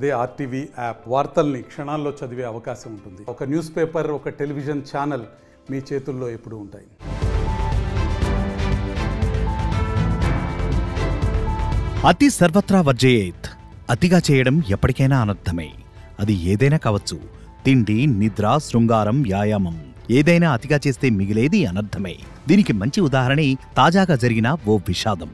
అదే RTV app వార్తల్ని క్షణాల్లో చదివే అవకాశం ఉంటుంది. ఒక న్యూస్ పేపర్, ఒక టెలివిజన్ ఛానల్ మీ చేతుల్లో ఎప్పుడూ ఉంటాయి. అతి సర్వత్రా వర్జయేత్. అతిగా చేయడం ఎప్పటికైనా అనర్థమే. అది ఏదైనా కావచ్చు. తిండి, నిద్ర, శృంగారం, వ్యాయామం ఏదైనా అతిగా చేస్తే మిగిలేది అనర్థమే. దీనికి మంచి ఉదాహరణే తాజాగా జరిగిన ఓ విషాదం.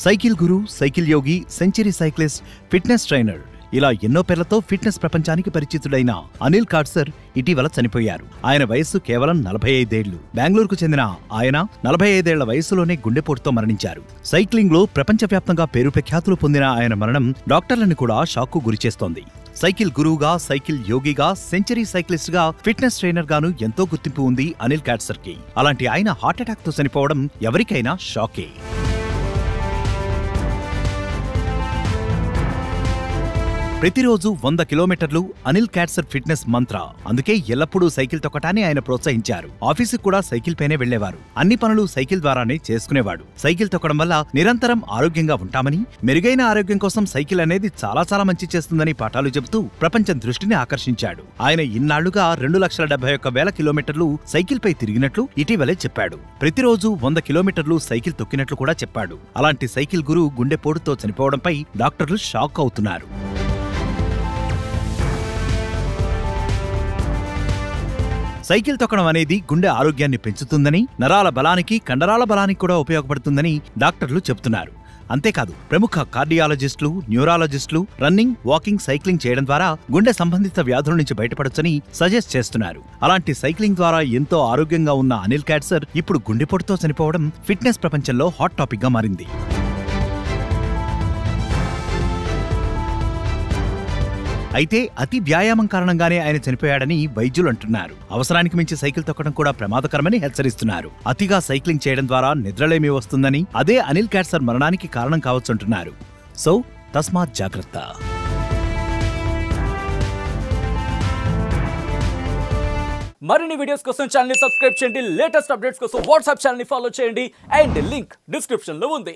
సైకిల్ గురు, సైకిల్ యోగి, సెంచరీ సైక్లిస్ట్, ఫిట్నెస్ ట్రైనర్ ఇలా ఎన్నో పేర్లతో ఫిట్నెస్ ప్రపంచానికి పరిచితుడైన అనిల్ కాడ్సర్ ఇటీవల చనిపోయారు. ఆయన వయస్సు కేవలం 45 ఏళ్లు. బెంగళూరుకు చెందిన ఆయన 45 ఏళ్ల వయస్సులోనే గుండెపోటుతో మరణించారు. సైక్లింగ్ లో ప్రపంచవ్యాప్తంగా పేరు ప్రఖ్యాతులు పొందిన ఆయన మరణం డాక్టర్లను కూడా షాక్కు గురిచేస్తోంది. సైకిల్ గురువుగా, సైకిల్ యోగిగా, సెంచరీ సైక్లిస్ట్ గా, ఫిట్నెస్ ట్రైనర్ గాను ఎంతో గుర్తింపు ఉంది అనిల్ కాడ్సర్ కి. అలాంటి ఆయన హార్ట్అటాక్ తో చనిపోవడం ఎవరికైనా షాకే. ప్రతిరోజు 100 కిలోమీటర్లు అనిల్ కాడ్సర్ ఫిట్నెస్ మంత్ర. అందుకే ఎల్లప్పుడూ సైకిల్ తొక్కటాన్ని ఆయన ప్రోత్సహించారు. ఆఫీసుకు కూడా సైకిల్ పైనే వెళ్లేవారు. అన్ని పనులు సైకిల్ ద్వారానే చేసుకునేవాడు. సైకిల్ తొక్కడం వల్ల నిరంతరం ఆరోగ్యంగా ఉంటామని, మెరుగైన ఆరోగ్యం కోసం సైకిల్ అనేది చాలా మంచి చేస్తుందని పాఠాలు చెబుతూ ప్రపంచం దృష్టిని ఆకర్షించాడు. ఆయన ఇన్నాళ్లుగా 2,71,000 కిలోమీటర్లు సైకిల్ పై తిరిగినట్లు ఇటీవలే చెప్పాడు. ప్రతిరోజు 100 కిలోమీటర్లు సైకిల్ తొక్కినట్లు కూడా చెప్పాడు. అలాంటి సైకిల్ గురు గుండెపోటుతో చనిపోవడంపై డాక్టర్లు షాక్ అవుతున్నారు. సైకిల్ తొక్కడం అనేది గుండె ఆరోగ్యాన్ని పెంచుతుందని, నరాల బలానికి, కండరాల బలానికి కూడా ఉపయోగపడుతుందని డాక్టర్లు చెబుతున్నారు. అంతేకాదు, ప్రముఖ కార్డియాలజిస్టులు, న్యూరాలజిస్టులు రన్నింగ్, వాకింగ్, సైక్లింగ్ చేయడం ద్వారా గుండె సంబంధిత వ్యాధుల నుంచి బయటపడొచ్చని సజెస్ట్ చేస్తున్నారు. అలాంటి సైక్లింగ్ ద్వారా ఎంతో ఆరోగ్యంగా ఉన్న అనిల్ కాడ్సర్ ఇప్పుడు గుండెపోటుతో చనిపోవడం ఫిట్నెస్ ప్రపంచంలో హాట్ టాపిక్ గా మారింది. అయితే అతి వ్యాయామం కారణంగానే ఆయన చనిపోయాడని వైద్యులు అంటున్నారు. అవసరానికి మించి సైకిల్ తొక్కడం కూడా ప్రమాదకరమని హెచ్చరిస్తున్నారు. అతిగా సైక్లింగ్ చేయడం ద్వారా నిద్రలేమి వస్తుందని, అదే అనిల్ కాడ్సర్ మరణానికి కారణం కావచ్చంటున్నారు. సో తస్మాత్ జాగ్రత్త. మరిన్ని వీడియోస్ కోసం ఛానల్ ని సబ్స్క్రైబ్ చేయండి. లేటెస్ట్ అప్డేట్స్ కోసం వాట్సాప్ ఛానల్ ని ఫాలో చేయండి. అండ్ లింక్ డిస్క్రిప్షన్ లో ఉంది.